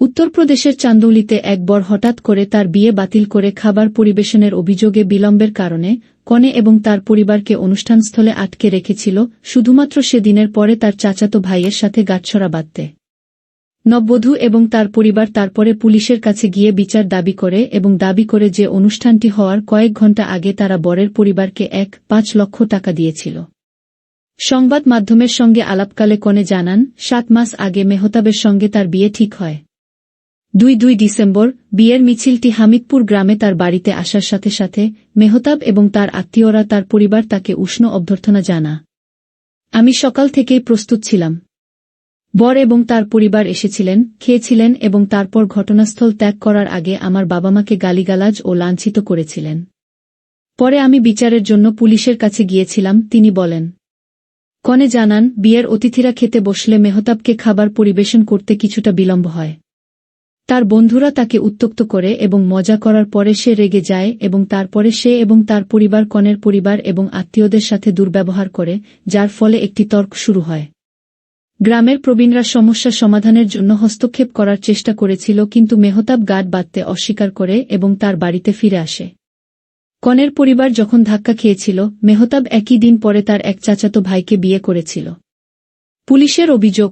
উত্তরপ্রদেশের চান্দৌলিতে এক বর হঠাৎ করে তার বিয়ে বাতিল করে খাবার পরিবেশনের অভিযোগে বিলম্বের কারণে কনে এবং তার পরিবারকে অনুষ্ঠানস্থলে আটকে রেখেছিল শুধুমাত্র সেদিনের পরে তার চাচাতো ভাইয়ের সাথে গাঁটছড়া বাঁধতে। নববধূ এবং তার পরিবার তারপরে পুলিশের কাছে গিয়ে বিচার দাবি করে এবং দাবি করে যে অনুষ্ঠানটি হওয়ার কয়েক ঘণ্টা আগে তারা বরের পরিবারকে ১.৫ লক্ষ টাকা দিয়েছিল। সংবাদ মাধ্যমের সঙ্গে আলাপকালে কনে জানান, ৭ মাস আগে মেহতাবের সঙ্গে তার বিয়ে ঠিক হয়। ২ ডিসেম্বর বিয়ের মিছিলটি হামিদপুর গ্রামে তার বাড়িতে আসার সাথে সাথে মেহতাব এবং তার আত্মীয়রা তার পরিবার তাকে উষ্ণ অভ্যর্থনা জানা। আমি সকাল থেকেই প্রস্তুত ছিলাম। বর এবং তার পরিবার এসেছিলেন, খেয়েছিলেন এবং তারপর ঘটনাস্থল ত্যাগ করার আগে আমার বাবা-মাকে গালিগালাজ ও লাঞ্ছিত করেছিলেন। পরে আমি বিচারের জন্য পুলিশের কাছে গিয়েছিলাম, তিনি বলেন। কনে জানান, বিয়ের অতিথিরা খেতে বসলে মেহতাবকে খাবার পরিবেশন করতে কিছুটা বিলম্ব হয়। তার বন্ধুরা তাকে উত্ত্যক্ত করে এবং মজা করার পরে সে রেগে যায় এবং তারপরে সে এবং তার পরিবার কনের পরিবার এবং আত্মীয়দের সাথে দুর্ব্যবহার করে, যার ফলে একটি তর্ক শুরু হয়। গ্রামের প্রবীণরা সমস্যা সমাধানের জন্য হস্তক্ষেপ করার চেষ্টা করেছিল কিন্তু মেহতাব গাঁট বাঁধতে অস্বীকার করে এবং তার বাড়িতে ফিরে আসে। কনের পরিবার যখন ধাক্কা খেয়েছিল, মেহতাব একই দিন পরে তার এক চাচাতো ভাইকে বিয়ে করেছিল। পুলিশের অভিযোগ,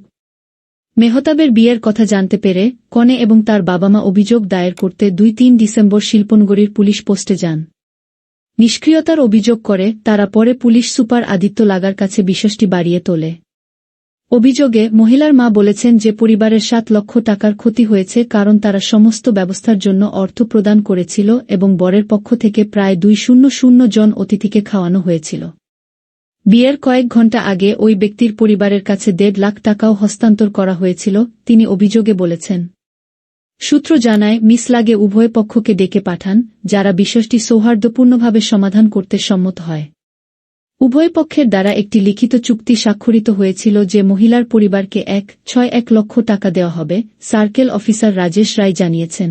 মেহতাবের বিয়ের কথা জানতে পেরে কনে এবং তার বাবা-মা অভিযোগ দায়ের করতে ২-৩ ডিসেম্বর শিল্পনগরীর পুলিশ পোস্টে যান। নিষ্ক্রিয়তার অভিযোগ করে তারা পরে পুলিশ সুপার আদিত্য লাগার কাছে বিষয়টি বাড়িয়ে তোলে। অভিযোগে মহিলার মা বলেছেন যে পরিবারের ৭ লক্ষ টাকার ক্ষতি হয়েছে কারণ তারা সমস্ত ব্যবস্থার জন্য অর্থ প্রদান করেছিল এবং বরের পক্ষ থেকে প্রায় ২০০ জন অতিথিকে খাওয়ানো হয়েছিল। বিয়ের কয়েক ঘণ্টা আগে ওই ব্যক্তির পরিবারের কাছে ১.৫ লাখ টাকাও হস্তান্তর করা হয়েছিল, তিনি অভিযোগে বলেছেন। সূত্র জানায়, মিস লাগে উভয় পক্ষকে ডেকে পাঠান, যারা বিষয়টি সৌহার্দ্যপূর্ণভাবে সমাধান করতে সম্মত হয়। উভয় পক্ষের দ্বারা একটি লিখিত চুক্তি স্বাক্ষরিত হয়েছিল যে মহিলার পরিবারকে ১.৬ লক্ষ টাকা দেওয়া হবে, সার্কেল অফিসার রাজেশ রায় জানিয়েছেন।